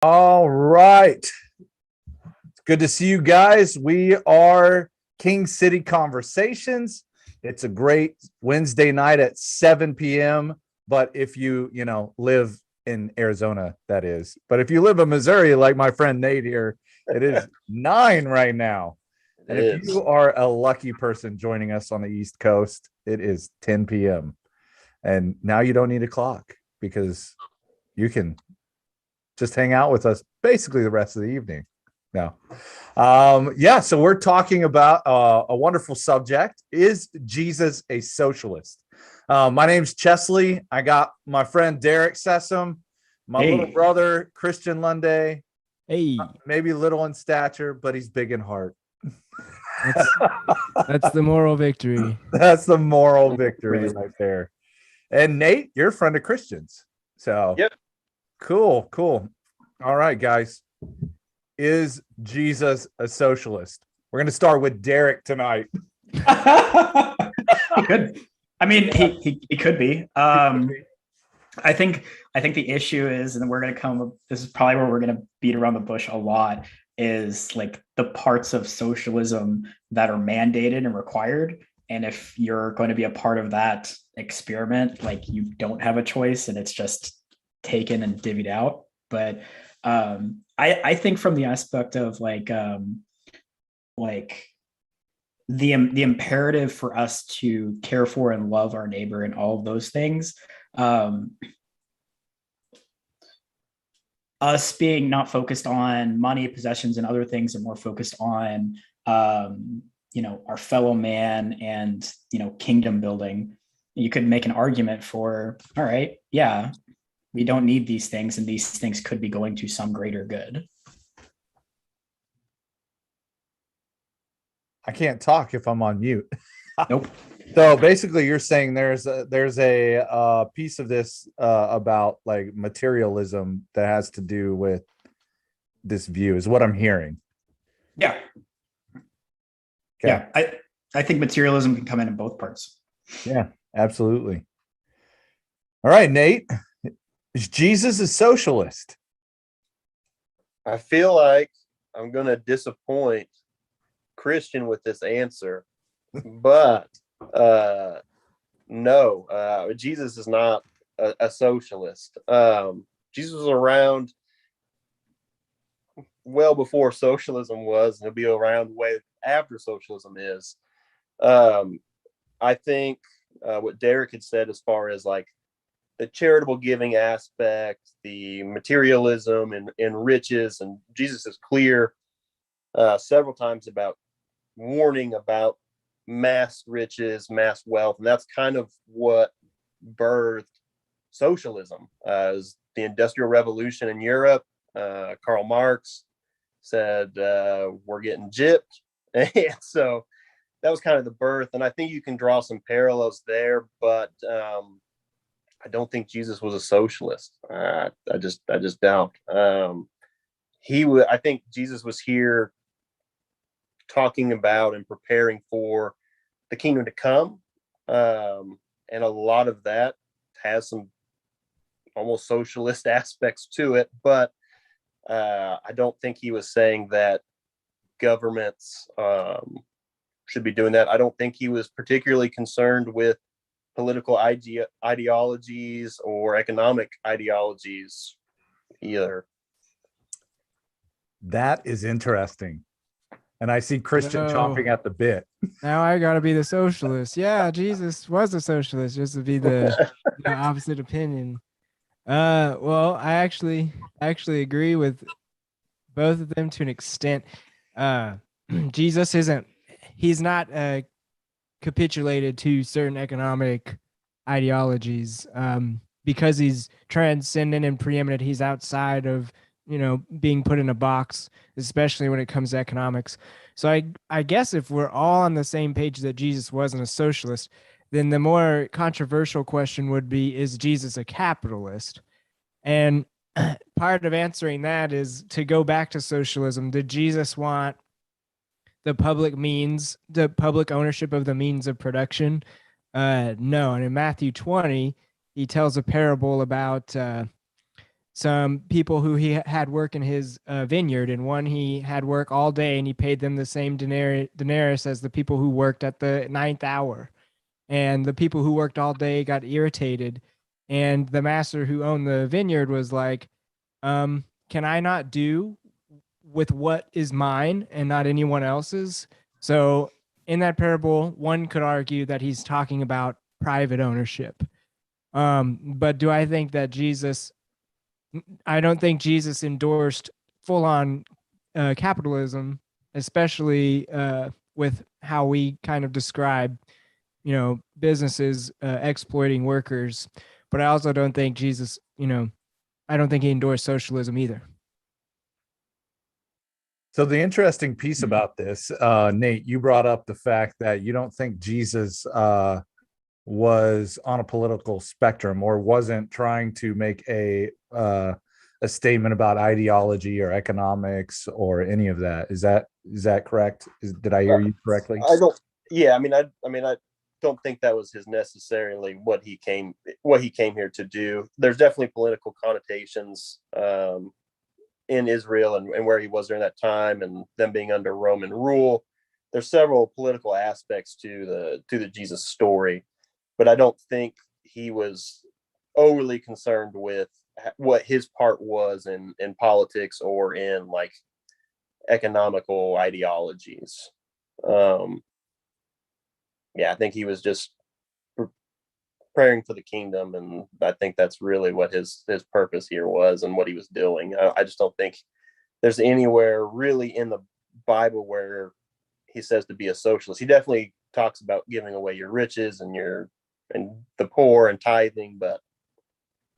All right. It's good to see you guys. We are KingCity Conversations. It's a great Wednesday night at 7 p.m. But if you live in Arizona, that is. But if you live in Missouri, like my friend Nate here, it is 9 right now. And if you are a lucky person joining us on the East Coast, it is 10 p.m. And now you don't need a clock because you can just hang out with us basically the rest of the evening. No. So we're talking about a wonderful subject. Is Jesus a socialist? My name's Chesley. I got my friend Derek Sessom, my little brother Christian Lunday. Hey, maybe little in stature, but he's big in heart. That's the moral victory. That's the moral victory right there. And Nate, you're a friend of Christian's. So yep. Cool. All right, guys. Is Jesus a socialist? We're going to start with Derek tonight. He could. I mean, he could be. I think the issue is, and we're going to this is probably where we're going to beat around the bush a lot, is like the parts of socialism that are mandated and required. And if you're going to be a part of that experiment, like you don't have a choice and it's just taken and divvied out. But I think from the aspect of the imperative for us to care for and love our neighbor and all of those things, us being not focused on money, possessions, and other things, and more focused on our fellow man and kingdom building. You could make an argument for, all right, yeah, we don't need these things, and these things could be going to some greater good. I can't talk if I'm on mute. Nope. So basically, you're saying there's a piece of this about like materialism that has to do with this view, is what I'm hearing. Yeah. Okay. Yeah, I think materialism can come in both parts. Yeah, absolutely. All right, Nate. Is Jesus a socialist? I feel like I'm going to disappoint Christian with this answer, but no, Jesus is not a socialist. Jesus was around well before socialism was, and he'll be around way after socialism is. I think what Derek had said as far as like the charitable giving aspect, the materialism and riches, and Jesus is clear several times about warning about mass riches, mass wealth, and that's kind of what birthed socialism. As the Industrial Revolution in Europe, Karl Marx said, we're getting gypped. And so that was kind of the birth. And I think you can draw some parallels there, but I don't think Jesus was a socialist. I just don't. I think Jesus was here talking about and preparing for the kingdom to come. And a lot of that has some almost socialist aspects to it, but I don't think he was saying that governments should be doing that. I don't think he was particularly concerned with political ideologies or economic ideologies either. That is interesting. And I see Christian chomping at the bit. Now I gotta be the socialist. Yeah, Jesus was a socialist, just to be the opposite opinion. Well, I actually agree with both of them to an extent. Jesus he's not capitulated to certain economic ideologies because he's transcendent and preeminent. He's outside of being put in a box, especially when it comes to economics. So I guess if we're all on the same page that Jesus wasn't a socialist, then the more controversial question would be, is Jesus a capitalist? And part of answering that is to go back to socialism. Did Jesus want the public ownership of the means of production? No. And in Matthew 20, he tells a parable about some people who he had work in his vineyard, and one he had work all day, and he paid them the same denarius as the people who worked at the ninth hour. And the people who worked all day got irritated, and the master who owned the vineyard was like, can I not do with what is mine and not anyone else's? So in that parable, one could argue that he's talking about private ownership. But do I think that I don't think Jesus endorsed full on capitalism, especially with how we kind of describe, businesses exploiting workers. But I also don't think Jesus, I don't think he endorsed socialism either. So the interesting piece about this, Nate, you brought up the fact that you don't think Jesus was on a political spectrum or wasn't trying to make a statement about ideology or economics or any of that. Is that correct? Did I hear you correctly? I don't. Yeah, I don't think that was his necessarily what he came here to do. There's definitely political connotations in Israel and where he was during that time, and them being under Roman rule. There's several political aspects to the Jesus story, but I don't think he was overly concerned with what his part was in politics or in like economical ideologies. I think he was just preparing for the kingdom, and I think that's really what his purpose here was and what he was doing. I just don't think there's anywhere really in the Bible where he says to be a socialist. He definitely talks about giving away your riches and the poor and tithing, but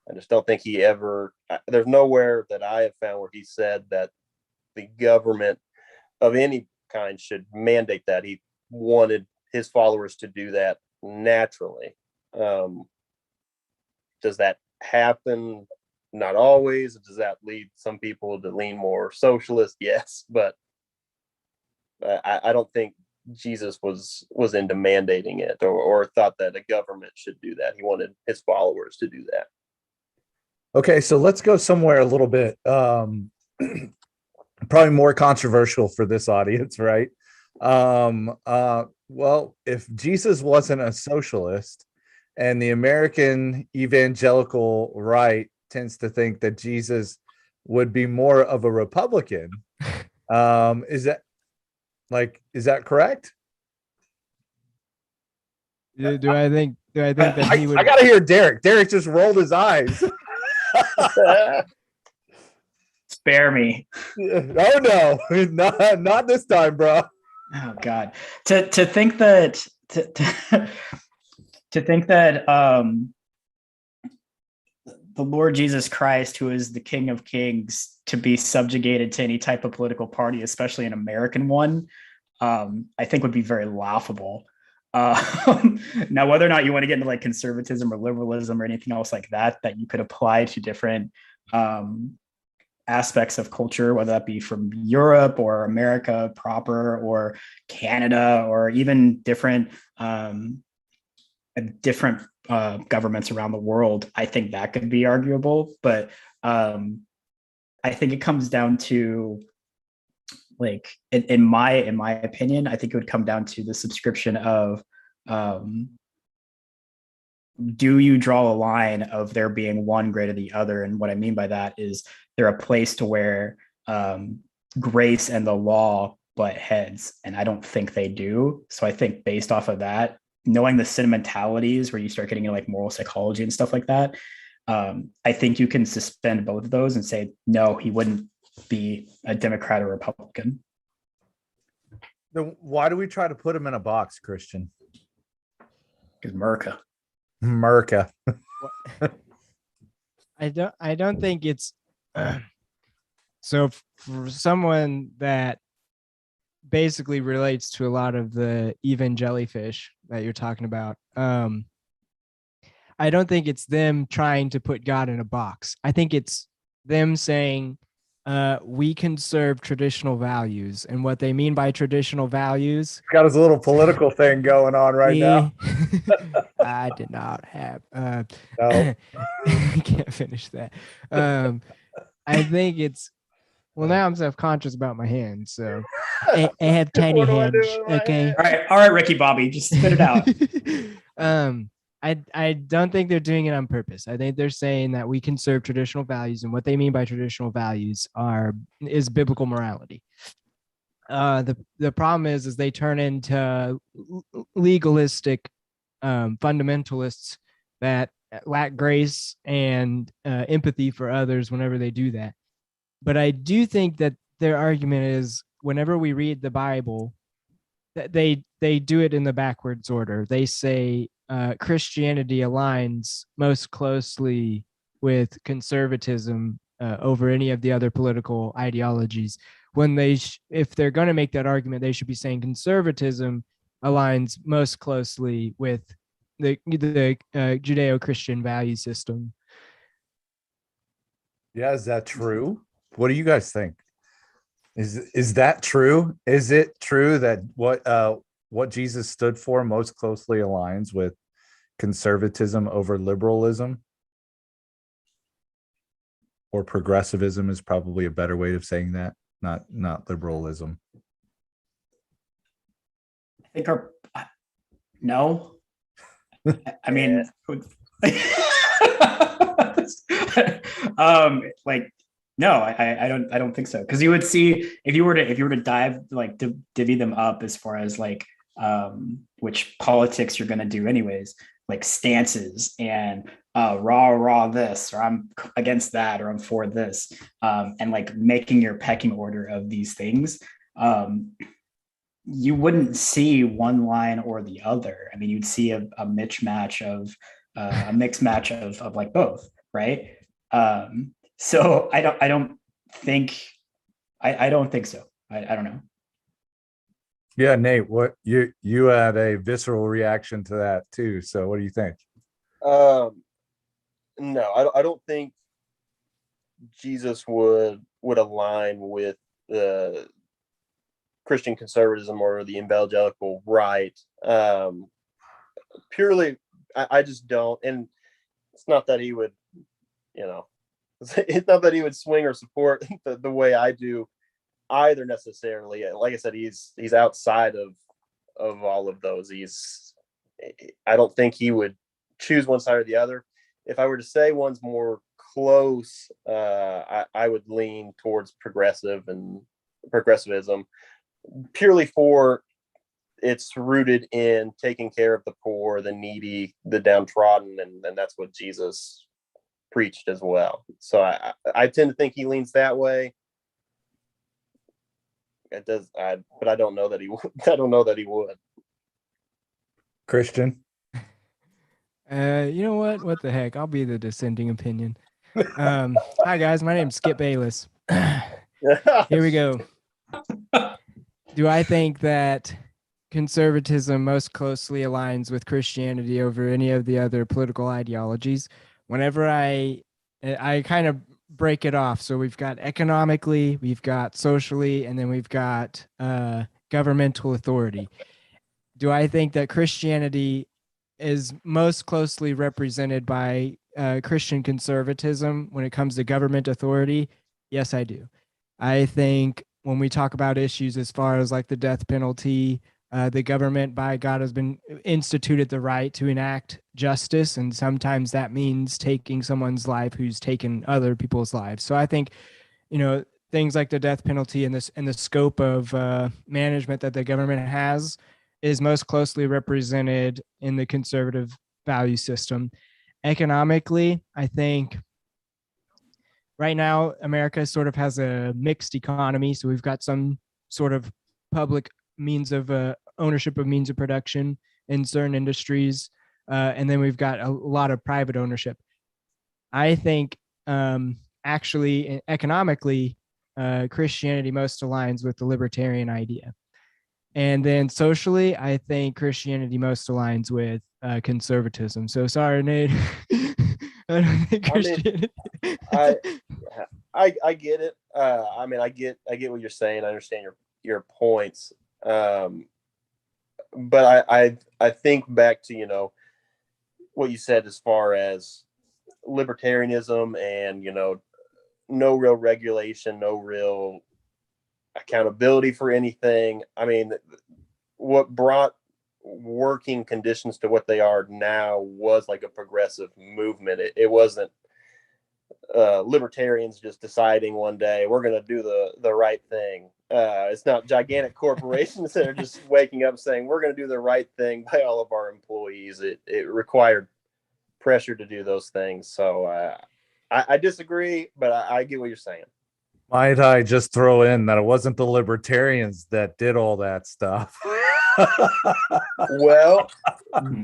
I just don't think there's nowhere that I have found where he said that the government of any kind should mandate that. He wanted his followers to do that naturally. Does that happen? Not always. Does that lead some people to lean more socialist? Yes, but I don't think Jesus was into mandating it or thought that a government should do that. He wanted his followers to do that. Okay, so let's go somewhere a little bit probably more controversial for this audience, right? Well, if Jesus wasn't a socialist, and the American evangelical right tends to think that Jesus would be more of a Republican, is that correct? Do I think that he would? I gotta hear Derek. Derek just rolled his eyes. Spare me. Oh no, not this time, bro. Oh God. To think that to think that the Lord Jesus Christ, who is the King of Kings, to be subjugated to any type of political party, especially an American one, I think would be very laughable. Now, whether or not you want to get into like conservatism or liberalism or anything else like that you could apply to different aspects of culture, whether that be from Europe or America proper or Canada or even different governments around the world, I think that could be arguable. But I think it comes down to, like, in my opinion, I think it would come down to the subscription of do you draw a line of there being one greater than the other? And what I mean by that is they're a place to where grace and the law butt heads, and I don't think they do. So I think based off of that, knowing the sentimentalities where you start getting into like moral psychology and stuff like that, I think you can suspend both of those and say, no, he wouldn't be a Democrat or Republican. Then why do we try to put him in a box, Christian? Because America. I don't think it's so for someone that basically relates to a lot of the jellyfish that you're talking about. I don't think it's them trying to put God in a box. I think it's them saying we conserve traditional values. And what they mean by traditional values, Got his little political thing going on right now. I did not have. No. Can't finish that. I think it's. Well, now I'm self-conscious about my hands, so I have tiny What do I hands. do with my Okay. hand? All right, Ricky Bobby, just spit it out. I don't think they're doing it on purpose. I think they're saying that we conserve traditional values, and what they mean by traditional values is biblical morality. The problem is they turn into legalistic fundamentalists that lack grace and empathy for others whenever they do that. But I do think that their argument is whenever we read the Bible, that they do it in the backwards order. They say Christianity aligns most closely with conservatism over any of the other political ideologies. When if they're going to make that argument, they should be saying conservatism aligns most closely with the Judeo-Christian value system. Yeah, is that true? What do you guys think? Is that true? Is it true that what Jesus stood for most closely aligns with conservatism over liberalism? Or progressivism is probably a better way of saying that, not liberalism. I think no. I mean, like no, I don't think so. Because you would see if you were to dive like to divvy them up as far as like which politics you're going to do anyways, like stances and raw this, or I'm against that, or I'm for this, and like making your pecking order of these things. You wouldn't see one line or the other. I mean, you'd see a mixed match of like both, right? So I don't think so. I don't know. Yeah, Nate, what you had a visceral reaction to that too. So what do you think? No, I don't think Jesus would align with the Christian conservatism or the evangelical right. Purely, I just don't. And it's not that he would, it's not that he would swing or support the way I do either necessarily. Like I said, he's outside of all of those. I don't think he would choose one side or the other. If I were to say one's more close, I would lean towards progressivism, purely for it's rooted in taking care of the poor, the needy, the downtrodden, and that's what Jesus preached as well. So I tend to think he leans that way. It does, but I don't know that he would. I don't know that he would. Christian? You know what? What the heck? I'll be the dissenting opinion. Hi guys, my name's Skip Bayless. Here we go. Do I think that conservatism most closely aligns with Christianity over any of the other political ideologies? Whenever I kind of break it off. So we've got economically, we've got socially, and then we've got governmental authority. Do I think that Christianity is most closely represented by Christian conservatism when it comes to government authority? Yes, I do. I think when we talk about issues as far as like the death penalty, the government by God has been instituted the right to enact justice. And sometimes that means taking someone's life who's taken other people's lives. So I think, things like the death penalty and the scope of management that the government has is most closely represented in the conservative value system. Economically, I think right now America sort of has a mixed economy. So we've got some sort of public means of ownership of means of production in certain industries, and then we've got a lot of private ownership. I think actually economically, Christianity most aligns with the libertarian idea. And then socially, I think Christianity most aligns with conservatism. So sorry, Nate. I don't think Christianity. I get it. I mean, I get what you're saying. I understand your points. But I think back to, what you said as far as libertarianism and, no real regulation, no real accountability for anything. I mean, what brought working conditions to what they are now was like a progressive movement. It wasn't libertarians just deciding one day we're going to do the right thing. It's not gigantic corporations that are just waking up saying we're going to do the right thing by all of our employees. It required pressure to do those things. So I disagree, but I get what you're saying. Might I just throw in that it wasn't the libertarians that did all that stuff? Well,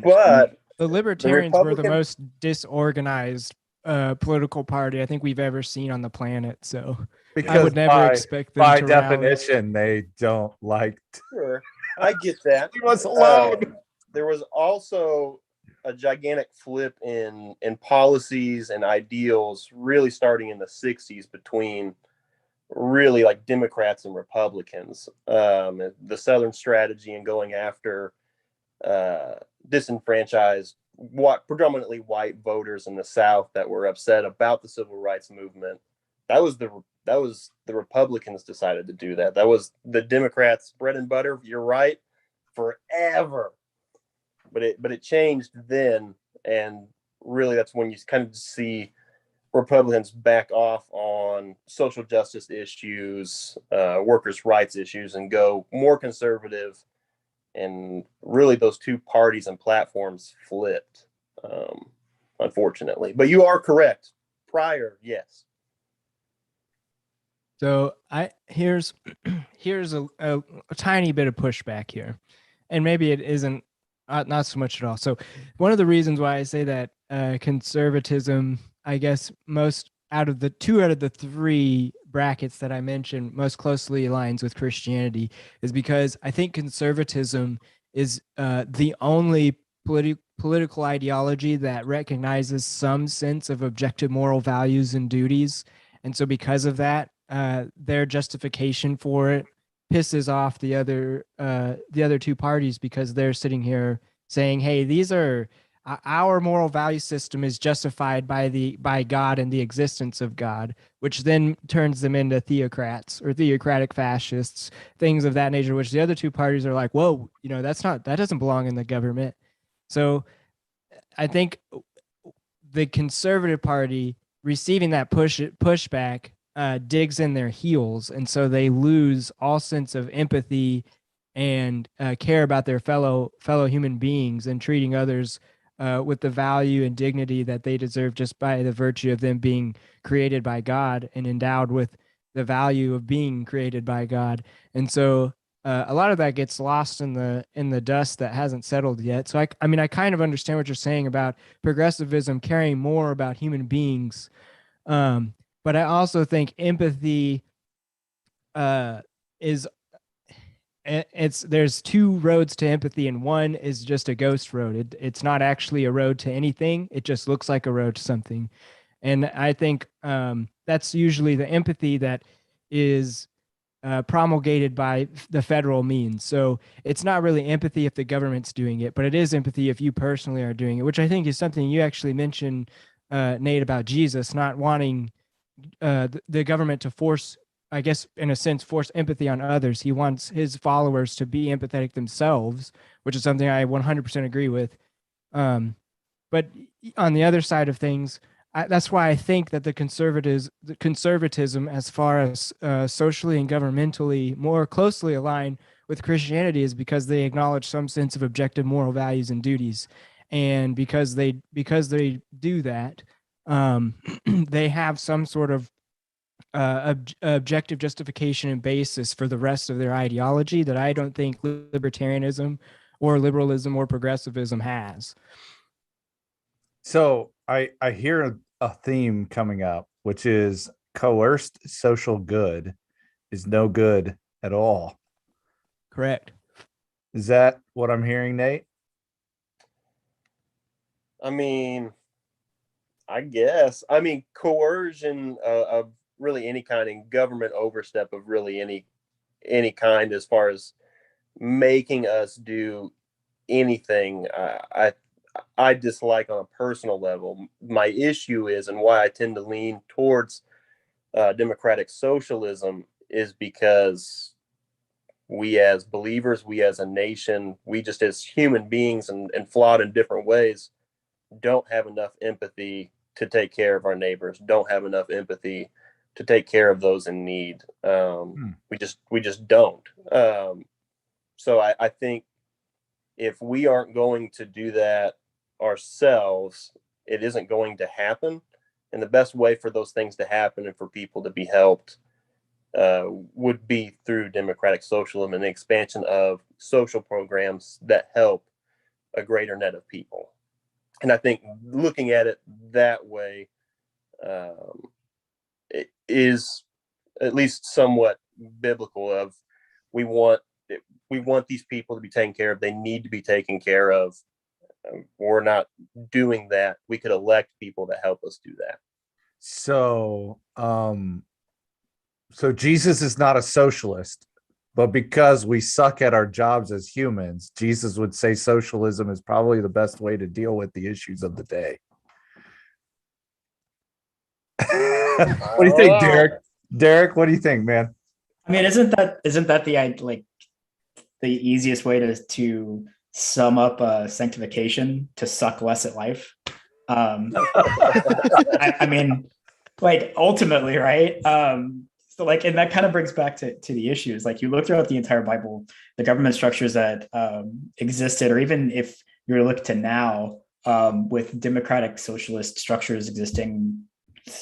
but The libertarians were the Republican- most disorganized political party I think we've ever seen on the planet. So Because I would never expect them by to rally. definition, they don't like sure, I get that. leave us alone. There was also a gigantic flip in policies and ideals really starting in the 60s between really like Democrats and Republicans. The Southern strategy and going after disenfranchised predominantly white voters in the South that were upset about the civil rights movement. That was the Republicans decided to do that. That was the Democrats' bread and butter. You're right, forever. But it changed then, and really that's when you kind of see Republicans back off on social justice issues, workers' rights issues, and go more conservative. And really, those two parties and platforms flipped, unfortunately. But you are correct. Prior, yes. So here's a tiny bit of pushback here, and maybe it isn't not so much at all. So one of the reasons why I say that conservatism, I guess most out of the three brackets that I mentioned, most closely aligns with Christianity, is because I think conservatism is the only political ideology that recognizes some sense of objective moral values and duties. And so because of that, their justification for it pisses off the other two parties, because they're sitting here saying, hey, these are our moral value system is justified by God and the existence of God, which then turns them into theocrats or theocratic fascists, things of that nature, which the other two parties are like, whoa, that doesn't belong in the government. So I think the conservative party receiving that pushback digs in their heels, and so they lose all sense of empathy and care about their fellow human beings and treating others with the value and dignity that they deserve just by the virtue of them being created by God and endowed with the value of being created by God. And so a lot of that gets lost in the dust that hasn't settled yet. So I mean, I kind of understand what you're saying about progressivism caring more about human beings. But I also think empathy is there's two roads to empathy, and one is just a ghost road. It's not actually a road to anything. It just looks like a road to something. And I think that's usually the empathy that is promulgated by the federal means. So it's not really empathy if the government's doing it, but it is empathy if you personally are doing it, which I think is something you actually mentioned, Nate, about Jesus not wanting the government to force, I guess, in a sense, force empathy on others. He wants his followers to be empathetic themselves, which is something I 100% agree with. But on the other side of things, that's why I think that the conservatism, as far as socially and governmentally more closely aligned with Christianity, is because they acknowledge some sense of objective moral values and duties, and because they do that, they have some sort of objective justification and basis for the rest of their ideology that I don't think libertarianism or liberalism or progressivism has. So I hear a theme coming up, which is coerced social good is no good at all. Correct. Is that what I'm hearing, Nate? I mean, I guess. I mean, coercion of really any kind of government overstep of really any kind as far as making us do anything. I dislike on a personal level. My issue is, and why I tend to lean towards democratic socialism, is because we as believers, we as a nation, we just as human beings and flawed in different ways, don't have enough empathy to take care of our neighbors, don't have enough empathy to take care of those in need. We just don't. So I think if we aren't going to do that ourselves, it isn't going to happen. And the best way for those things to happen and for people to be helped would be through democratic socialism and the expansion of social programs that help a greater net of people. And I think looking at it that way, it is at least somewhat biblical. Of we want these people to be taken care of. They need to be taken care of. We're not doing that. We could elect people to help us do that. So, so Jesus is not a socialist, but because we suck at our jobs as humans, Jesus would say socialism is probably the best way to deal with the issues of the day. What do you think, Derek? Derek, what do you think, man? I mean, isn't that the easiest way to sum up sanctification, to suck less at life? I mean, like, ultimately, right? So like, and that kind of brings back to the issues. Like, you look throughout the entire Bible, the government structures that existed, or even if you were to look to now, with democratic socialist structures existing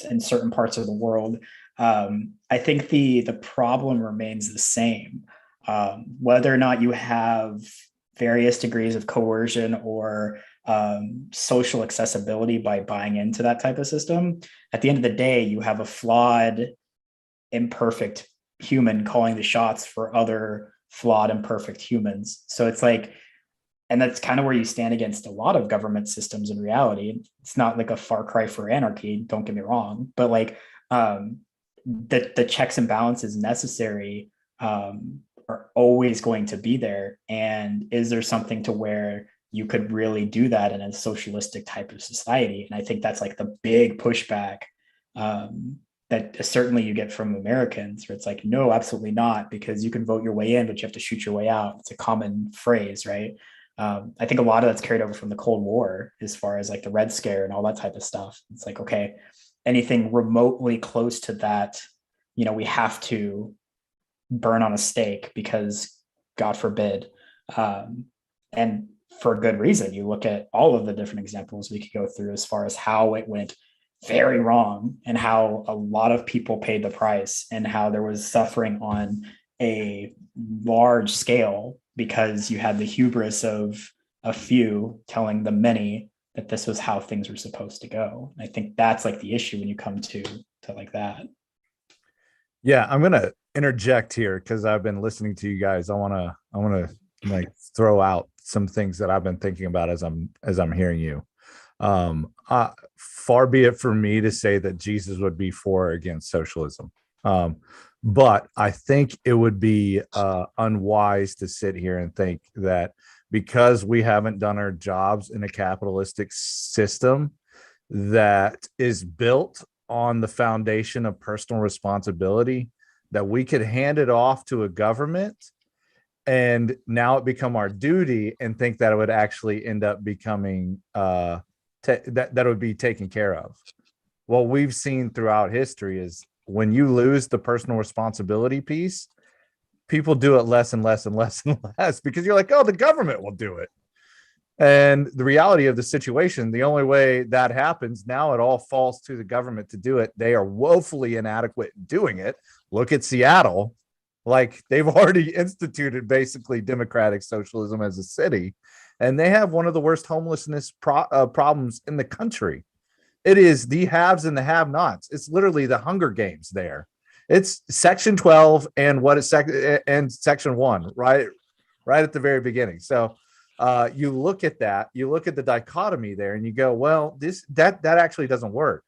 in certain parts of the world, I think the problem remains the same. Whether or not you have various degrees of coercion or social accessibility by buying into that type of system, at the end of the day, you have a flawed, imperfect human calling the shots for other flawed, imperfect humans. So it's like, and that's kind of where you stand against a lot of government systems in reality. It's not like a far cry for anarchy, don't get me wrong, but like the checks and balances necessary are always going to be there. And is there something to where you could really do that in a socialistic type of society? And I think that's like the big pushback that certainly you get from Americans, where it's like, no, absolutely not, because you can vote your way in, but you have to shoot your way out. It's a common phrase, right? I think a lot of that's carried over from the Cold War, as far as like the Red Scare and all that type of stuff. It's like, okay, anything remotely close to that, we have to burn on a stake, because God forbid. And for a good reason. You look at all of the different examples we could go through as far as how it went very wrong, and how a lot of people paid the price, and how there was suffering on a large scale, because you had the hubris of a few telling the many that this was how things were supposed to go. And I think that's like the issue when you come to like that. Yeah, I'm gonna interject here because I've been listening to you guys. I wanna like throw out some things that I've been thinking about as I'm hearing you. Far be it from me to say that Jesus would be for or against socialism. But I think it would be unwise to sit here and think that because we haven't done our jobs in a capitalistic system that is built on the foundation of personal responsibility, that we could hand it off to a government and now it become our duty, and think that it would actually end up becoming that would be taken care of. What we've seen throughout history is when you lose the personal responsibility piece, people do it less and less and less and less, because you're like, oh, the government will do it. And the reality of the situation, the only way that happens now, it all falls to the government to do it. They are woefully inadequate in doing it. Look at Seattle. Like, they've already instituted basically democratic socialism as a city, and they have one of the worst homelessness problems in the country. It is the haves and the have-nots. It's literally the Hunger Games there. It's Section 12 and and Section 1, right at the very beginning. So you look at that, you look at the dichotomy there, and you go, well, that actually doesn't work.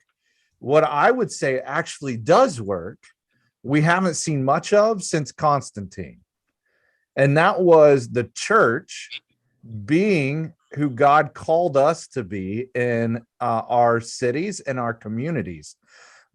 what I would say actually does work, we haven't seen much of since Constantine. And that was the church being who God called us to be in our cities and our communities.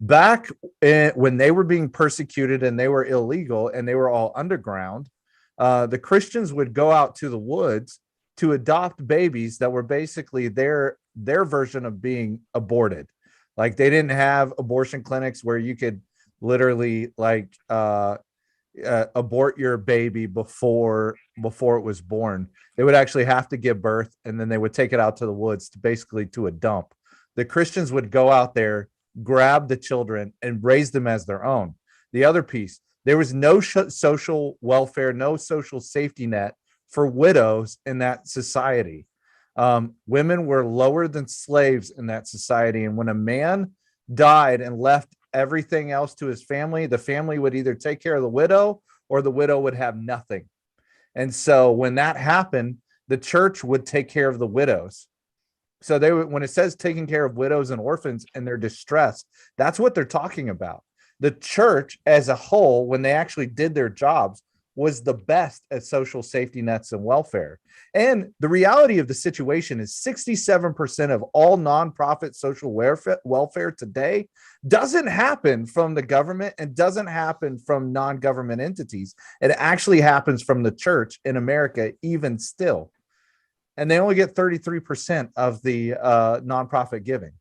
Back when they were being persecuted and they were illegal and they were all underground, the Christians would go out to the woods to adopt babies that were basically their version of being aborted. Like they didn't have abortion clinics where you could literally like abort your baby before it was born. They would actually have to give birth, and then they would take it out to the woods to basically to a dump. The Christians would go out there, grab the children, and raise them as their own. The other piece, there was no social welfare, no social safety net for widows in that society. Women were lower than slaves in that society, and when a man died and left everything else to his family, the family would either take care of the widow or the widow would have nothing. And so when that happened, the church would take care of the widows. So they would, when it says taking care of widows and orphans in their distress, that's what they're talking about. The church as a whole, when they actually did their jobs, was the best at social safety nets and welfare. And the reality of the situation is 67% of all nonprofit social welfare today doesn't happen from the government and doesn't happen from non-government entities. It actually happens from the church in America, even still. And they only get 33% of the nonprofit giving.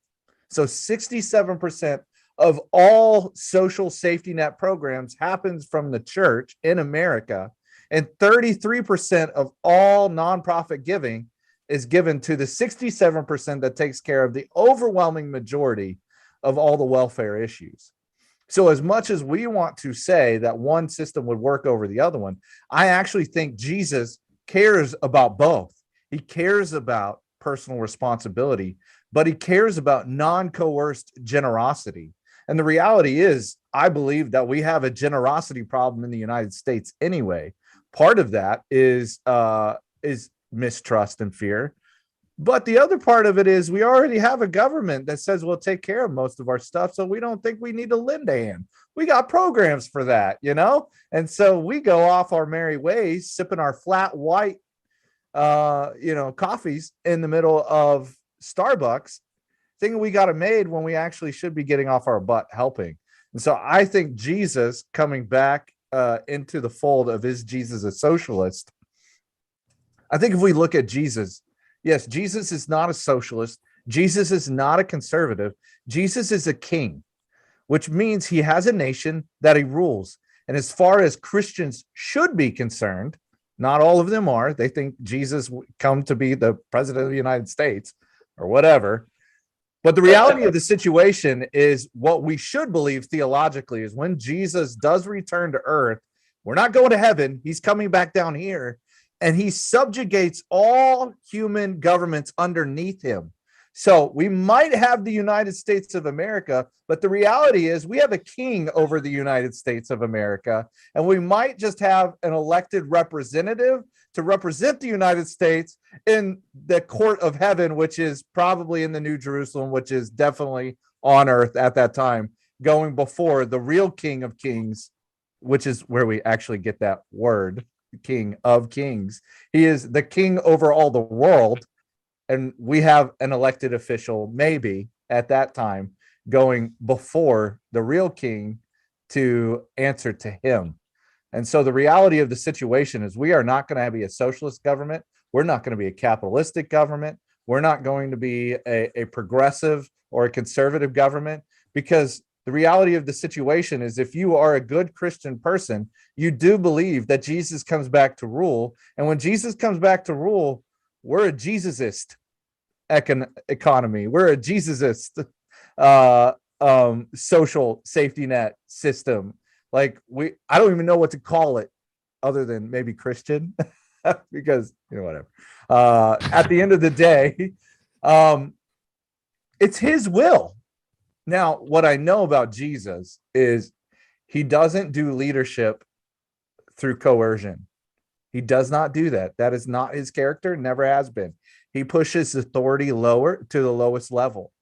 So 67% of all social safety net programs happens from the church in America, and 33% of all nonprofit giving is given to the 67% that takes care of the overwhelming majority of all the welfare issues. So as much as we want to say that one system would work over the other one, I actually think Jesus cares about both. He cares about personal responsibility, but he cares about non-coerced generosity. And the reality is, I believe that we have a generosity problem in the United States anyway. Part of that is mistrust and fear. But the other part of it is we already have a government that says we'll take care of most of our stuff. So we don't think we need to lend a hand. We got programs for that, you know? And so we go off our merry ways, sipping our flat white, coffees in the middle of Starbucks, thinking we got it made when we actually should be getting off our butt helping. And so I think Jesus coming back into the fold of is Jesus a socialist? I think if we look at Jesus, yes, Jesus is not a socialist. Jesus is not a conservative. Jesus is a king, which means he has a nation that he rules. And as far as Christians should be concerned, not all of them are. They think Jesus come to be the president of the United States or whatever. But the reality of the situation is what we should believe theologically is when Jesus does return to earth, we're not going to heaven. He's coming back down here, and he subjugates all human governments underneath him. So we might have the United States of America, but the reality is we have a king over the United States of America, and we might just have an elected representative to represent the United States in the court of heaven, which is probably in the New Jerusalem, which is definitely on earth at that time, going before the real King of Kings, which is where we actually get that word, King of Kings. He is the king over all the world. And we have an elected official, maybe at that time, going before the real king to answer to him. And so the reality of the situation is we are not going to be a socialist government. We're not going to be a capitalistic government. We're not going to be a progressive or a conservative government, because the reality of the situation is if you are a good Christian person, you do believe that Jesus comes back to rule. And when Jesus comes back to rule, we're a Jesusist economy. We're a Jesusist social safety net system. Like I don't even know what to call it other than maybe Christian, because whatever. At the end of the day, it's his will. Now, what I know about Jesus is he doesn't do leadership through coercion. He does not do that. That is not his character, never has been. He pushes authority lower to the lowest level.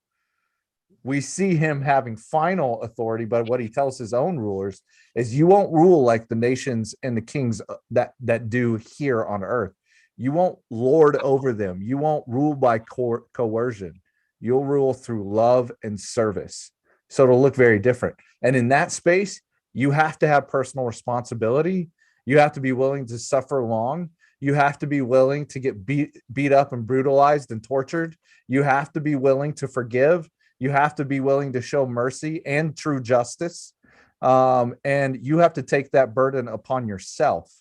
we see him having final authority, but what he tells his own rulers is you won't rule like the nations and the kings that do here on earth. You won't lord over them. You won't rule by coercion. You'll rule through love and service. So it'll look very different. And in that space, you have to have personal responsibility. You have to be willing to suffer long. You have to be willing to get beat up and brutalized and tortured. You have to be willing to forgive. You have to be willing to show mercy and true justice. And you have to take that burden upon yourself.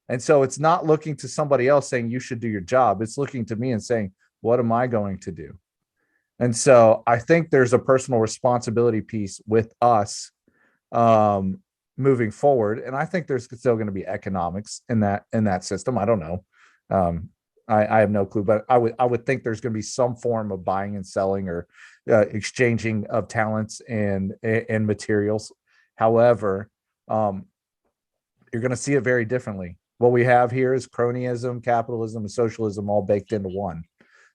And so it's not looking to somebody else saying you should do your job. It's looking to me and saying, what am I going to do? And so I think there's a personal responsibility piece with us moving forward. And I think there's still going to be economics in that system. I don't know. I have no clue, but I would think there's going to be some form of buying and selling or exchanging of talents and materials. However, you're going to see it very differently. What we have here is cronyism, capitalism, and socialism all baked into one.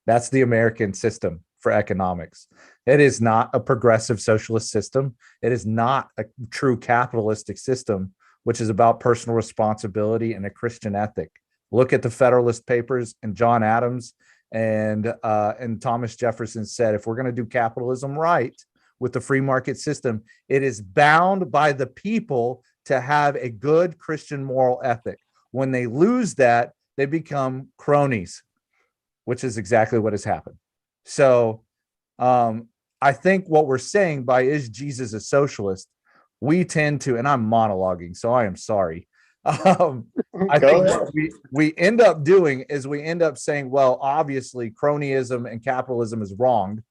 That's the American system for economics. It is not a progressive socialist system. It is not a true capitalistic system, which is about personal responsibility and a Christian ethic. Look at the Federalist Papers, and John Adams and Thomas Jefferson said, if we're going to do capitalism right with the free market system, it is bound by the people to have a good Christian moral ethic. When they lose that, they become cronies, which is exactly what has happened. So I think what we're saying by is Jesus a socialist, we tend to, and I'm monologuing, so I am sorry. I think what we end up doing is we end up saying, well, obviously cronyism and capitalism is wrong,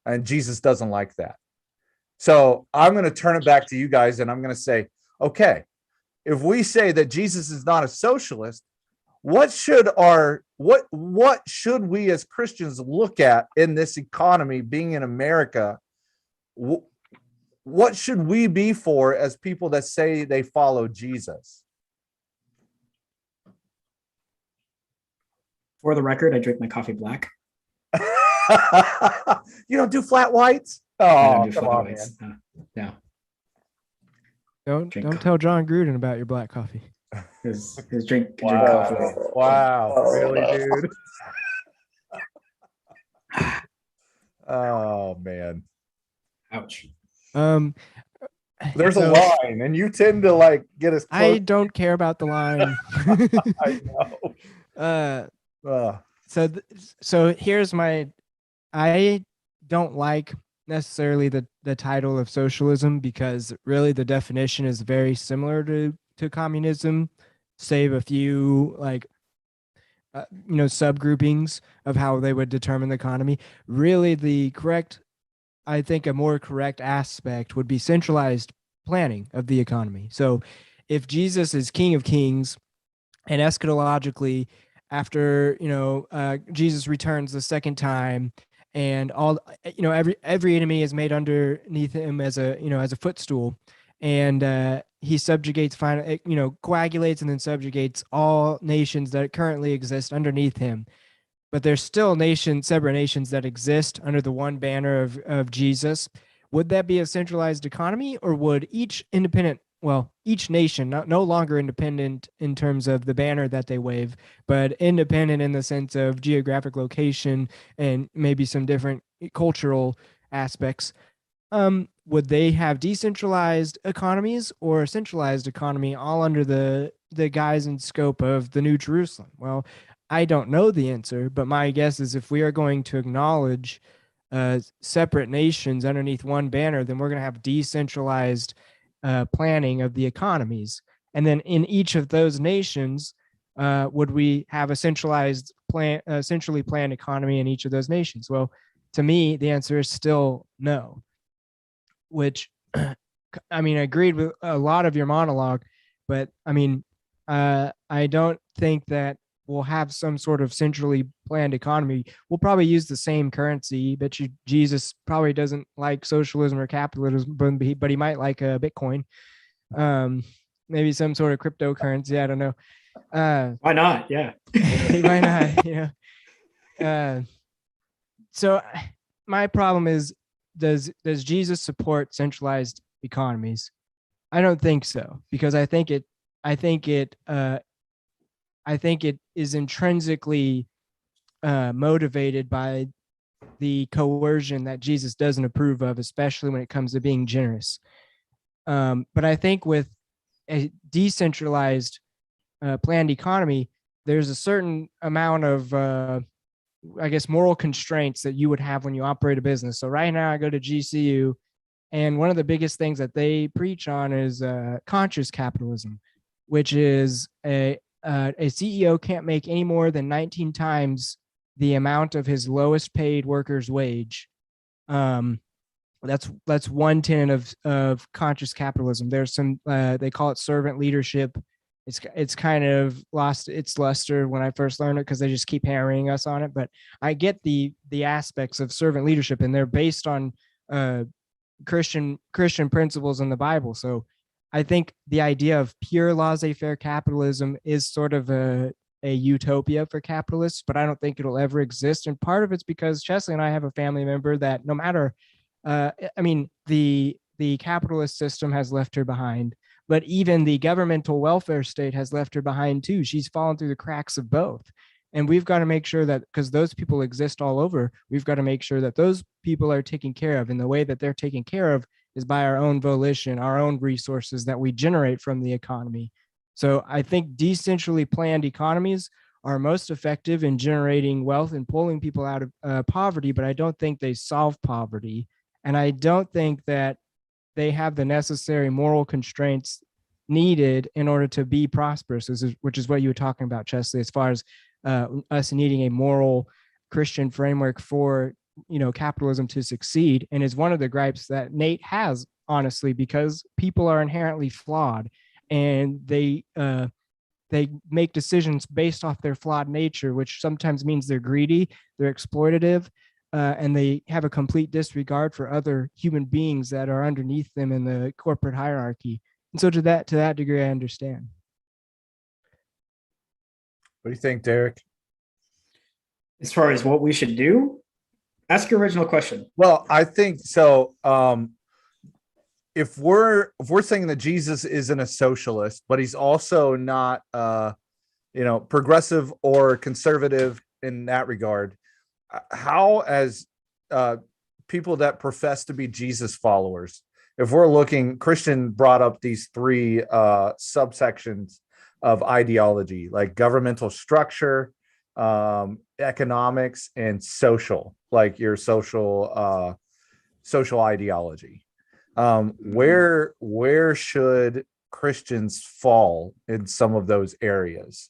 and Jesus doesn't like that. So I'm going to turn it back to you guys, and I'm going to say, okay, if we say that Jesus is not a socialist, what should we as Christians look at in this economy, being in America? What should we be for as people that say they follow Jesus? For the record, I drink my coffee black. You don't do flat whites? I Oh, don't do come flat on, whites. man. No. Don't Drink tell John Gruden about your black coffee. His drink Wow. coffee. Wow. Really, no. dude? Oh, man. Ouch. There's So- a line, and you tend to like get us I close. don't care about the line. I know. So here's I don't like necessarily the title of socialism, because really the definition is very similar to communism, save a few subgroupings of how they would determine the economy. Really, I think a more correct aspect would be centralized planning of the economy. So if Jesus is King of Kings, and eschatologically, after Jesus returns the second time, and all every enemy is made underneath him as a footstool, and he subjugates, coagulates and then subjugates all nations that currently exist underneath him. But there's still separate nations that exist under the one banner of Jesus. Would that be a centralized economy, or would each nation, no longer independent in terms of the banner that they wave, but independent in the sense of geographic location and maybe some different cultural aspects, would they have decentralized economies or a centralized economy, all under the guise and scope of the New Jerusalem? Well, I don't know the answer, but my guess is if we are going to acknowledge separate nations underneath one banner, then we're going to have decentralized planning of the economies. And then in each of those nations, would we have a centrally planned economy in each of those nations? Well, to me, the answer is still no, which, I mean, I agreed with a lot of your monologue, but I mean, I don't think that we'll have some sort of centrally planned economy. We'll probably use the same currency, but Jesus probably doesn't like socialism or capitalism, but he might like a Bitcoin, maybe some sort of cryptocurrency. I don't know. Why not? Yeah. Why not? So my problem is does Jesus support centralized economies? I don't think so, because I think it is intrinsically motivated by the coercion that Jesus doesn't approve of, especially when it comes to being generous. But I think with a decentralized planned economy, there's a certain amount of I guess moral constraints that you would have when you operate a business. So right now I go to GCU, and one of the biggest things that they preach on is conscious capitalism, which is a CEO can't make any more than 19 times the amount of his lowest paid worker's wage. That's one tenet of conscious capitalism. There's some they call it servant leadership. It's kind of lost its luster when I first learned it, because they just keep hammering us on it. But I get the aspects of servant leadership, and they're based on Christian principles in the Bible. So I think the idea of pure laissez-faire capitalism is sort of a utopia for capitalists, but I don't think it'll ever exist. And part of it's because Chesley and I have a family member that no matter, the capitalist system has left her behind, but even the governmental welfare state has left her behind too. She's fallen through the cracks of both. And we've got to make sure that, because those people exist all over, we've got to make sure that those people are taken care of. And the way that they're taken care of is by our own volition, our own resources that we generate from the economy. So I think decentrally planned economies are most effective in generating wealth and pulling people out of poverty, but I don't think they solve poverty. And I don't think that they have the necessary moral constraints needed in order to be prosperous, which is what you were talking about, Chesley, as far as us needing a moral Christian framework for capitalism to succeed. And is one of the gripes that Nate has, honestly, because people are inherently flawed, and they make decisions based off their flawed nature, which sometimes means they're greedy, they're exploitative, and they have a complete disregard for other human beings that are underneath them in the corporate hierarchy. And so to that degree, I understand. What do you think, Derek? As far as what we should do, ask your original question. Well, I think so. If we're saying that Jesus isn't a socialist, but he's also not progressive or conservative in that regard, how, as people that profess to be Jesus followers, if we're looking, Christian brought up these three subsections of ideology, like governmental structure, economics, and social, like your social ideology. Where should Christians fall in some of those areas?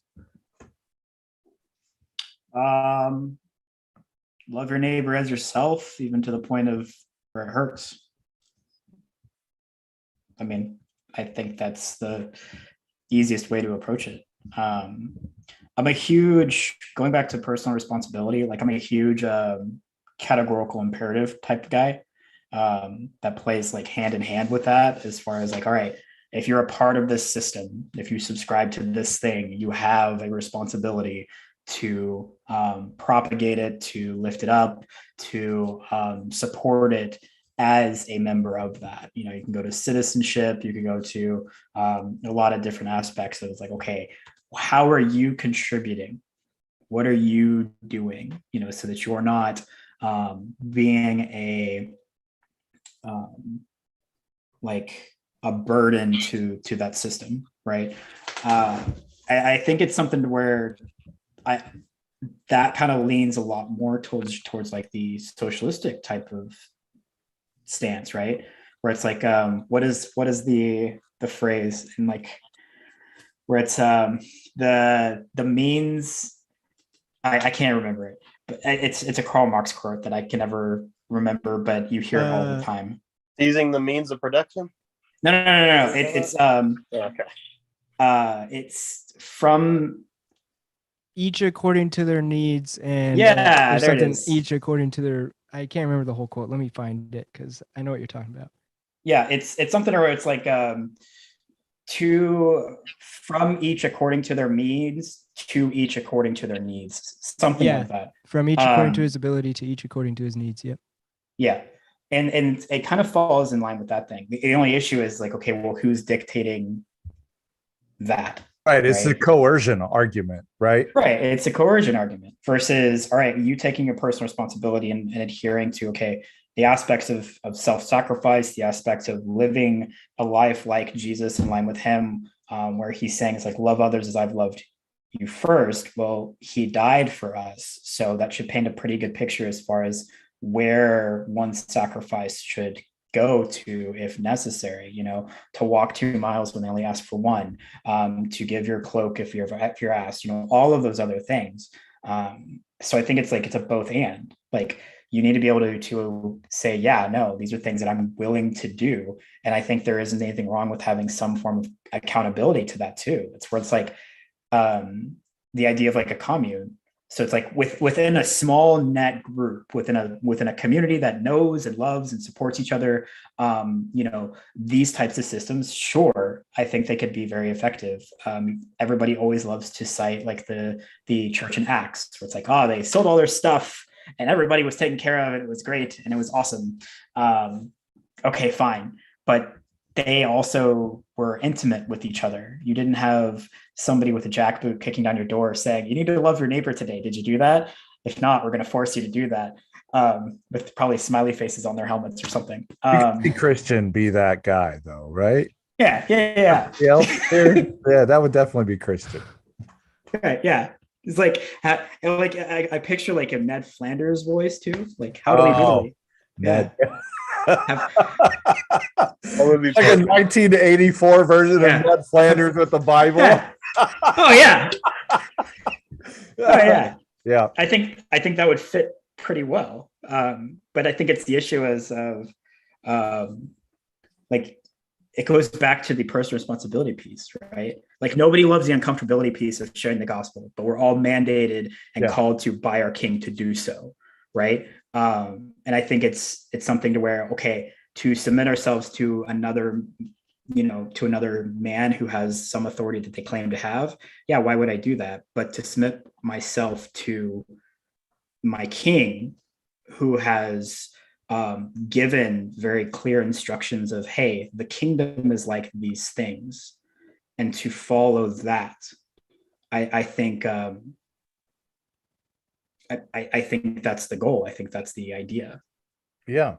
Love your neighbor as yourself, even to the point of where it hurts. I mean, I think that's the easiest way to approach it. I'm a huge, going back to personal responsibility, like I'm a huge categorical imperative type of guy that plays like hand in hand with that, as far as like, all right, if you're a part of this system, if you subscribe to this thing, you have a responsibility to propagate it, to lift it up, to support it as a member of that. You can go to citizenship, you can go to a lot of different aspects of it's like, okay, how are you contributing? What are you doing? So that you're not being like a burden to that system, right? I think it's something where that kind of leans a lot more towards like the socialistic type of stance, right? Where it's like, what is the phrase, and like where it's the means, I can't remember it, but it's a Karl Marx quote that I can never remember, but you hear it all the time. Seizing the means of production? No. It's okay. It's from each according to their needs, and there it is. Each according to their, I can't remember the whole quote. Let me find it, because I know what you're talking about. Yeah, it's something where it's like from each according to their means, to each according to their needs, something like that. From each according to his ability, to each according to his needs. Yep. Yeah. and it kind of falls in line with that thing. The only issue is like, okay, well, who's dictating that? Right. It's the coercion argument, right? Right. It's a coercion argument versus, all right, you taking your personal responsibility and adhering to, okay, the aspects of self-sacrifice, the aspects of living a life like Jesus in line with him, where he's saying it's like, love others as I've loved you first. Well, he died for us. So that should paint a pretty good picture as far as where one's sacrifice should go to if necessary, to walk 2 miles when they only ask for one, to give your cloak if you're asked, all of those other things. So I think it's like, it's a both and, like, you need to be able to say, yeah, no, these are things that I'm willing to do. And I think there isn't anything wrong with having some form of accountability to that too. It's where it's like the idea of like a commune. So it's like within a small net group, within a community that knows and loves and supports each other, these types of systems, sure, I think they could be very effective. Everybody always loves to cite like the church in Acts, where it's like, oh, they sold all their stuff and everybody was taken care of, and it was great and it was awesome. Okay, fine, but they also were intimate with each other. You didn't have somebody with a jackboot kicking down your door saying, you need to love your neighbor today. Did you do that? If not, we're going to force you to do that, with probably smiley faces on their helmets or something. Be Christian, be that guy though, right? Yeah. Yeah, that would definitely be Christian. Right, yeah. It's like I picture like a Ned Flanders voice too. Like, how do we really? Ned. Yeah. Like a 1984 version of Ned Flanders with the Bible. Yeah. Oh yeah. Oh yeah. Yeah. I think that would fit pretty well. But I think it's the issue as of like, it goes back to the personal responsibility piece, right? Like, nobody loves the uncomfortability piece of sharing the gospel, but we're all mandated and called to by our king to do so, right? And I think it's something to where, okay, to submit ourselves to another, to another man who has some authority that they claim to have. Yeah, why would I do that? But to submit myself to my king, who has given very clear instructions of, hey, the kingdom is like these things, and to follow that, I think I think that's the goal. I think that's the idea. Yeah.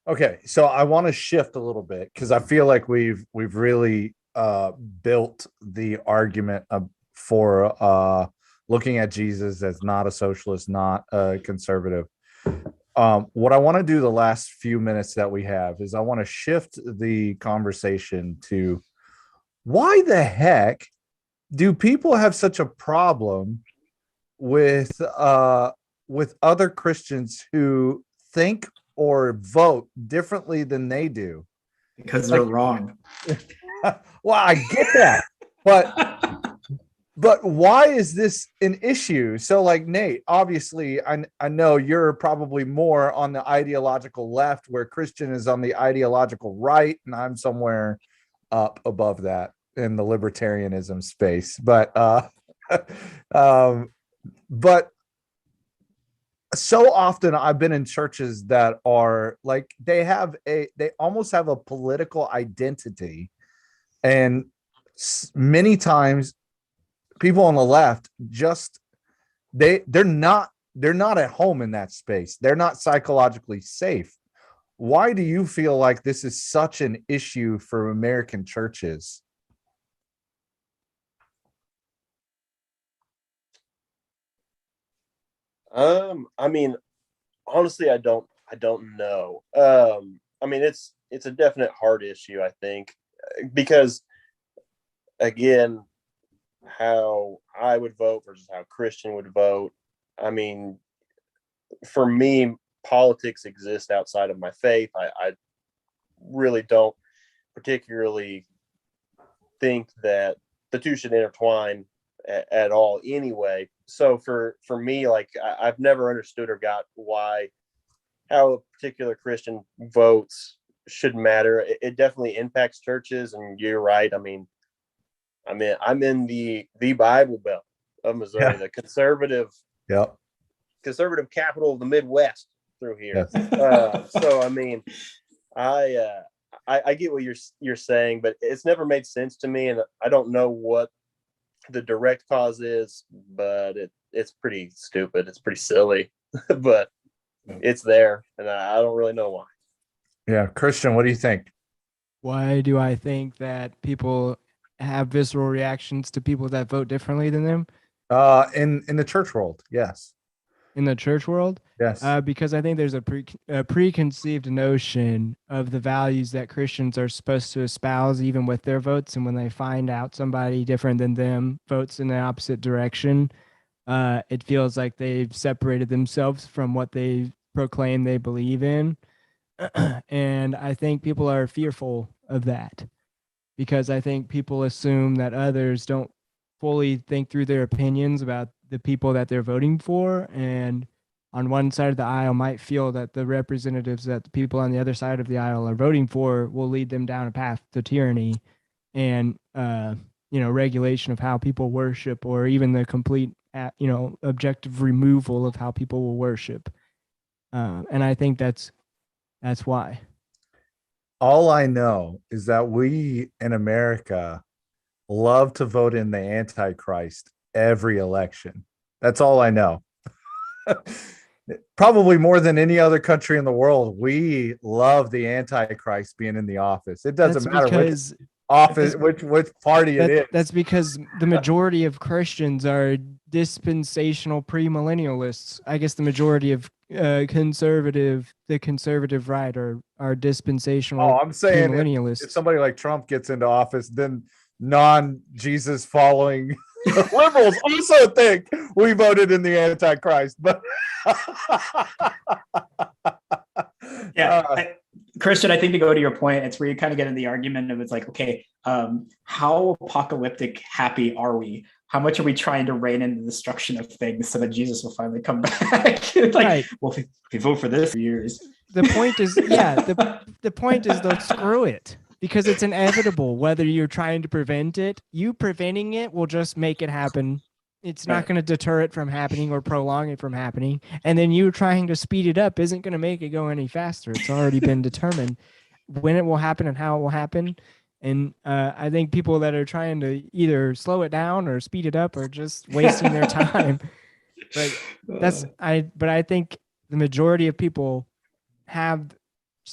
Okay. So I want to shift a little bit, because I feel like we've really built the argument for looking at Jesus as not a socialist, not a conservative. What I want to do the last few minutes that we have is I want to shift the conversation to, why the heck do people have such a problem with other Christians who think or vote differently than they do? Because they're wrong. Well, I get that, but why is this an issue? So, like, Nate, obviously, I know you're probably more on the ideological left, where Christian is on the ideological right, and I'm somewhere up above that in the libertarianism space. But but so often I've been in churches that are like, they almost have a political identity, and many times people on the left just they're not at home in that space. They're not psychologically safe. Why do you feel like this is such an issue for American churches? I mean, honestly, I don't know. I mean, it's a definite hard issue, I think, because, again, how I would vote versus how Christian would vote. I mean, for me, politics exists outside of my faith. I really don't particularly think that the two should intertwine at all anyway. So for me, like, I've never understood or got how a particular Christian votes should matter. It definitely impacts churches, and you're right. I mean, I'm in the Bible Belt of Missouri, the conservative capital of the Midwest. through here. Yes. So I mean, I get what you're saying, but it's never made sense to me, and I don't know what the direct cause is, but it's pretty stupid. It's pretty silly, but it's there, and I don't really know why. Yeah, Christian, what do you think? Why do I think that people have visceral reactions to people that vote differently than them In the church world, yes, in the church world? yes. Because I think there's a preconceived notion of the values that Christians are supposed to espouse, even with their votes. And when they find out somebody different than them votes in the opposite direction, it feels like they've separated themselves from what they proclaim they believe in. And I think people are fearful of that because I think people assume that others don't fully think through their opinions about the people that they're voting for. And on one side of the aisle might feel that the representatives that the people on the other side of the aisle are voting for will lead them down a path to tyranny and, regulation of how people worship, or even the complete, objective removal of how people will worship. And I think that's why. All I know is that we in America love to vote in the Antichrist every election. That's all I know. Probably more than any other country in the world, we love the Antichrist being in the office. It doesn't That's matter which because office, which party it is. that's because the majority of Christians are dispensational premillennialists. I guess the majority of the conservative right are dispensational Oh, I'm saying if premillennialists. somebody like Trump gets into office, then non-Jesus following liberals also think we voted in the Antichrist. But Yeah, Christian, I think to go to your point, it's where you kind of get in the argument of it's like, okay, how apocalyptic happy are we? How much are we trying to rein in the destruction of things so that Jesus will finally come back? Right. Well, if we vote for this for years. The point is, the point is though, screw it. Because it's inevitable, whether you're trying to prevent it, you preventing it will just make it happen. It's not going to deter it from happening or prolong it from happening. And then you trying to speed it up isn't going to make it go any faster. It's already been determined when it will happen and how it will happen. And I think people that are trying to either slow it down or speed it up are just wasting their time. But I think the majority of people have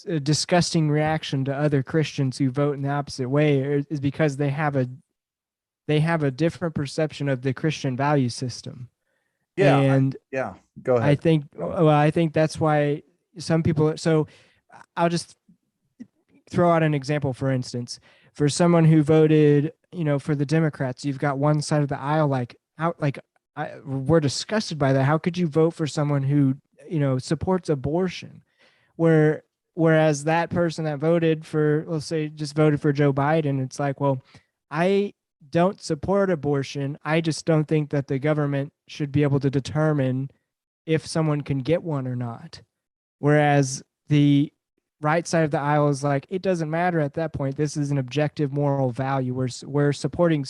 a disgusting reaction to other Christians who vote in the opposite way is because they have a different perception of the Christian value system. yeah, And go ahead. I think that's why some people. So I'll just throw out an example. For instance, for someone who voted, for the Democrats, you've got one side of the aisle we're disgusted by that. How could you vote for someone who supports abortion? Whereas that person that voted for, let's say, just voted for Joe Biden, it's like, well, I don't support abortion. I just don't think that the government should be able to determine if someone can get one or not. Whereas the right side of the aisle is like, it doesn't matter at that point. This is an objective moral value. We're supporting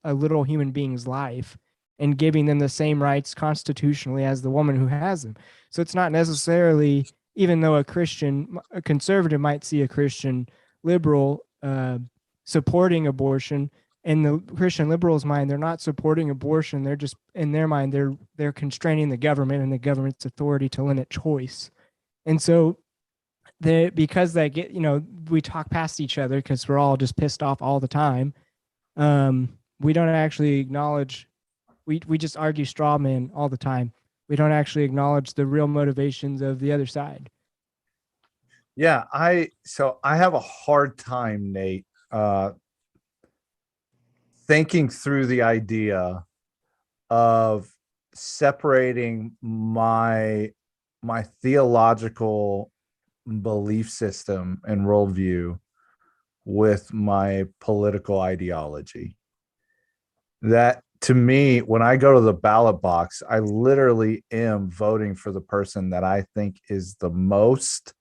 a little human being's life and giving them the same rights constitutionally as the woman who has them. So it's not necessarily, even though a conservative might see a Christian liberal supporting abortion, in the Christian liberals' mind, they're not supporting abortion. They're just, in their mind, they're constraining the government and the government's authority to limit choice. And so because they get, we talk past each other because we're all just pissed off all the time. We don't actually acknowledge, we just argue straw man all the time. We don't actually acknowledge the real motivations of the other side. Yeah, I have a hard time, Nate, thinking through the idea of separating my theological belief system and worldview with my political ideology. That, to me, when I go to the ballot box, I literally am voting for the person that I think is the most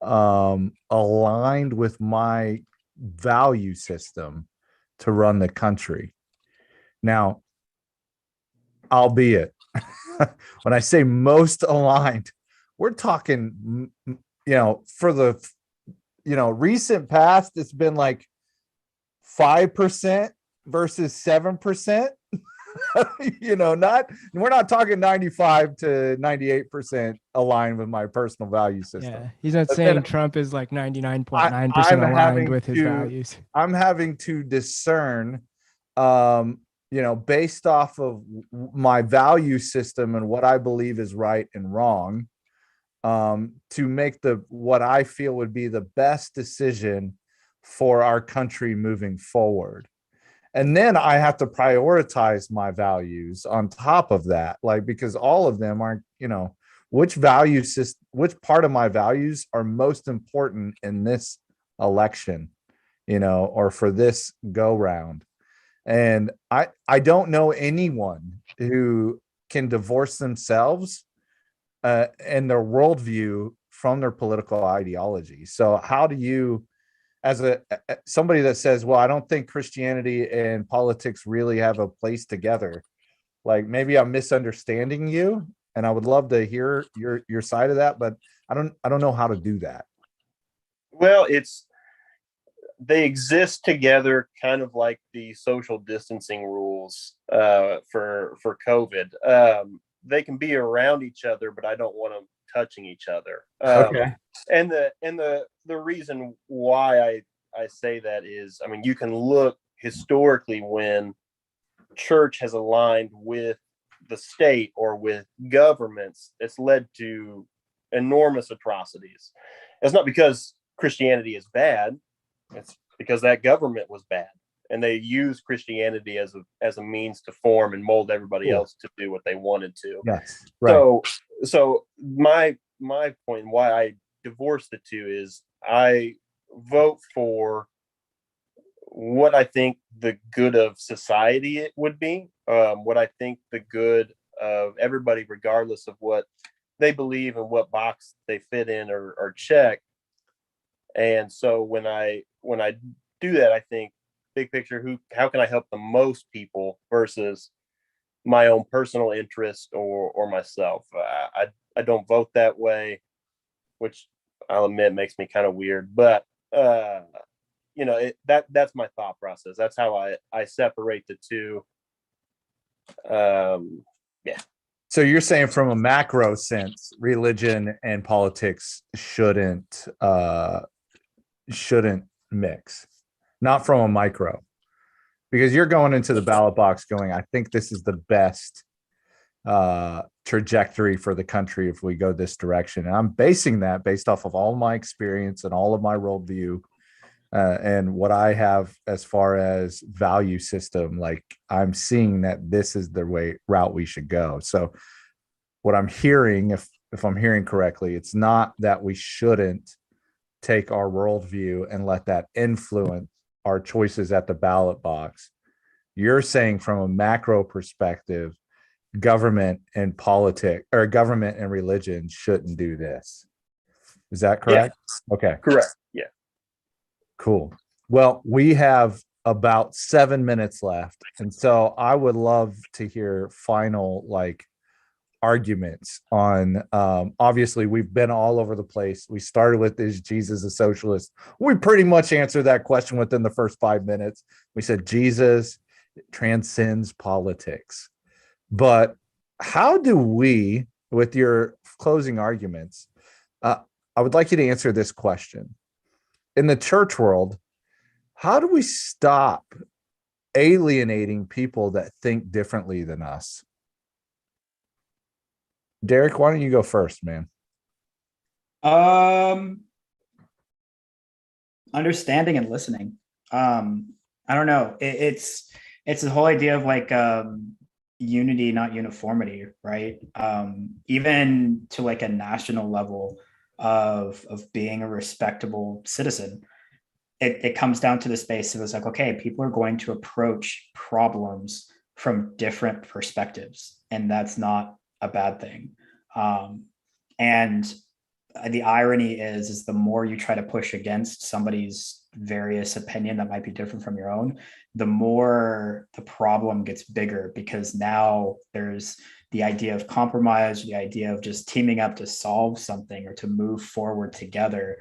aligned with my value system to run the country. Now, albeit when I say most aligned we're talking, for the, recent past, it's been like 5% versus 7%. We're not talking 95 to 98% aligned with my personal value system. Yeah, he's not But saying then Trump is like 99.9% I'm aligned having with his to- values. I'm having to discern, based off of my value system and what I believe is right and wrong, to make what I feel would be the best decision for our country moving forward. And then I have to prioritize my values on top of that, like, because all of them aren't, which part of my values are most important in this election, or for this go round. And I don't know anyone who can divorce themselves and their worldview from their political ideology. So how do you, as somebody that says, well, I don't think Christianity and politics really have a place together, like, maybe I'm misunderstanding you, and I would love to hear your side of that, but I don't know how to do that. Well, they exist together, kind of like the social distancing rules for COVID. They can be around each other, but I don't want them touching each other. Okay. And the reason why I say that is, I mean, you can look historically when church has aligned with the state or with governments, it's led to enormous atrocities. It's not because Christianity is bad, it's because that government was bad, and they used Christianity as a means to form and mold everybody else to do what they wanted to. Yes, right. So my point and why I divorce the two is I vote for what I think the good of society it would be, what I think the good of everybody, regardless of what they believe and what box they fit in or check. And so when I do that, I think big picture, how can I help the most people versus my own personal interest or myself. I don't vote that way, which I'll admit makes me kind of weird, but that's my thought process. That's how I separate the two. Yeah. So you're saying, from a macro sense, religion and politics shouldn't mix, not from a micro, because you're going into the ballot box going, I think this is the best trajectory for the country if we go this direction. And I'm basing that based off of all my experience and all of my worldview and what I have as far as value system. Like, I'm seeing that this is the route we should go. So what I'm hearing, if I'm hearing correctly, it's not that we shouldn't take our worldview and let that influence our choices at the ballot box. You're saying, from a macro perspective, government and politics, or government and religion, shouldn't do this. Is that correct? Yeah. Okay. Correct. Yeah. Cool. Well, we have about 7 minutes left. And so I would love to hear final arguments on, obviously we've been all over the place. We started with, is Jesus a socialist? We pretty much answered that question within the first 5 minutes. We said Jesus transcends politics. But how do we, with your closing arguments, I would like you to answer this question. In the church world, how do we stop alienating people that think differently than us? Derek, why don't you go first, man? Understanding and listening. I don't know. It's the whole idea of unity, not uniformity, right? Even to a national level of being a respectable citizen, it comes down to the space of, it's okay, people are going to approach problems from different perspectives, and that's not a bad thing. And the irony is the more you try to push against somebody's various opinion that might be different from your own, the more the problem gets bigger, because now there's the idea of compromise, the idea of just teaming up to solve something or to move forward together,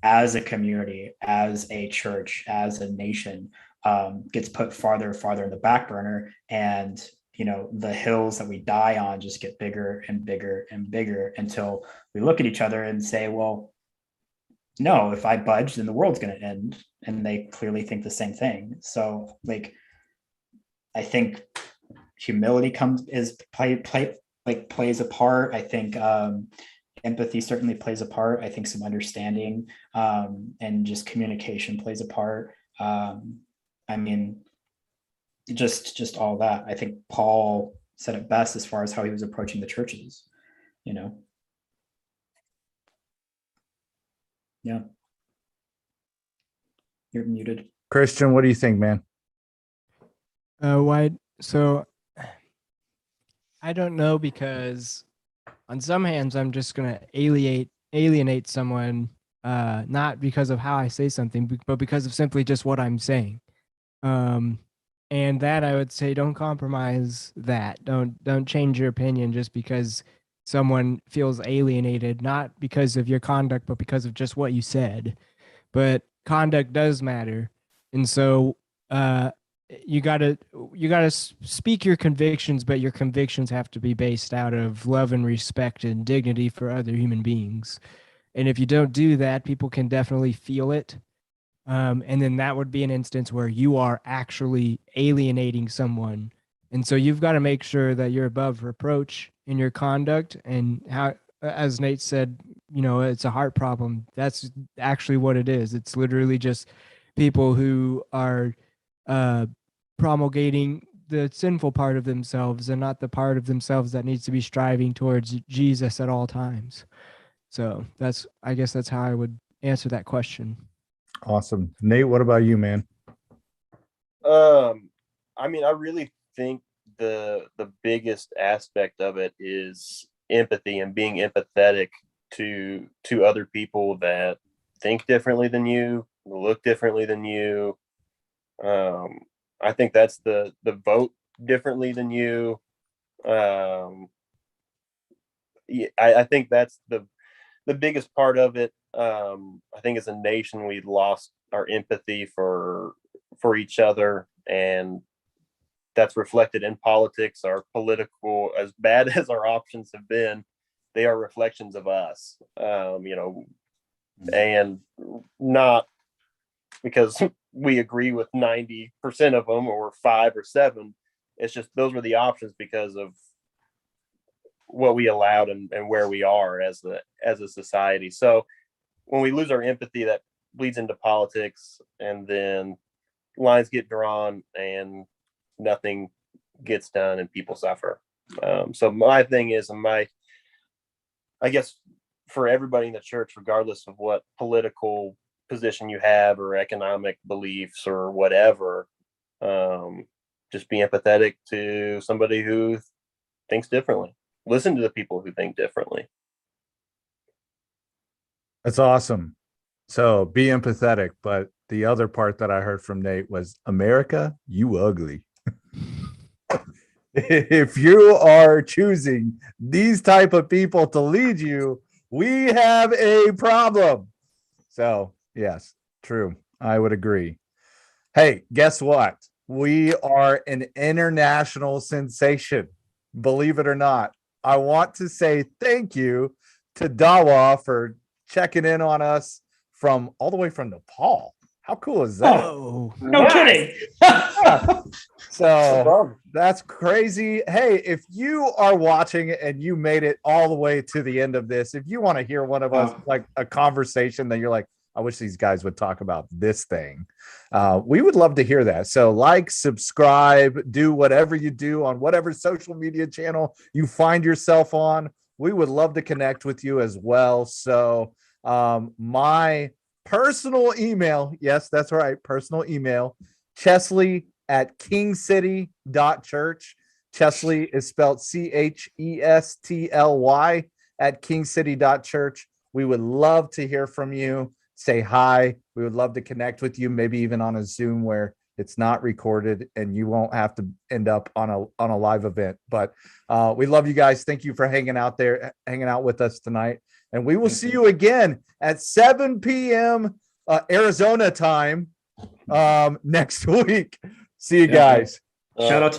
as a community, as a church, as a nation, gets put farther and farther in the back burner. And the hills that we die on just get bigger and bigger and bigger until we look at each other and say, well, no, if I budge, then the world's going to end. And they clearly think the same thing. So I think humility plays a part. I think empathy certainly plays a part. I think some understanding and just communication plays a part. Just all that. I think Paul said it best as far as how he was approaching the churches. Yeah. You're muted. Christian, what do you think, man? Why? So I don't know, because on some hands I'm just gonna alienate someone, not because of how I say something, but because of simply just what I'm saying. And that I would say, don't compromise that. Don't change your opinion just because someone feels alienated, not because of your conduct, but because of just what you said. But conduct does matter. And so you gotta speak your convictions, but your convictions have to be based out of love and respect and dignity for other human beings. And if you don't do that, people can definitely feel it. And then that would be an instance where you are actually alienating someone. And so you've got to make sure that you're above reproach in your conduct. And how, as Nate said, it's a heart problem. That's actually what it is. It's literally just people who are promulgating the sinful part of themselves and not the part of themselves that needs to be striving towards Jesus at all times. So I guess that's how I would answer that question. Awesome. Nate, what about you, man? I really think the biggest aspect of it is empathy and being empathetic to other people that think differently than you, look differently than you. I think that's the vote differently than you. I think that's the biggest part of it. I think as a nation, we lost our empathy for each other, and that's reflected in politics. Our political, as bad as our options have been, they are reflections of us, and not because we agree with 90% of them or 5 or 7. It's just those were the options because of what we allowed and where we are as a society. So when we lose our empathy, that bleeds into politics, and then lines get drawn and nothing gets done and people suffer. So my thing is, I guess for everybody in the church, regardless of what political position you have or economic beliefs or whatever, just be empathetic to somebody who thinks differently. Listen to the people who think differently. That's awesome. So be empathetic. But the other part that I heard from Nate was, America, you ugly. If you are choosing these type of people to lead you, we have a problem. So yes, true. I would agree. Hey, guess what? We are an international sensation. Believe it or not. I want to say thank you to Dawa for checking in on us from all the way from Nepal. How cool is that? Oh, No kidding. So that's crazy. Hey, if you are watching and you made it all the way to the end of this, if you want to hear one of us, like a conversation that you're like, I wish these guys would talk about this thing, we would love to hear that. So like, subscribe, do whatever you do on whatever social media channel you find yourself on. We would love to connect with you as well. So my personal email, yes, that's right, personal email, Chesley@KingCity.church. Chesley is spelled Chestly at KingCity.church. We would love to hear from you. Say hi. We would love to connect with you, maybe even on a Zoom where it's not recorded and you won't have to end up on a live event. But we love you guys. Thank you for hanging out with us tonight. And we will see you again at 7 p.m. Arizona time next week. See you guys. Shout out to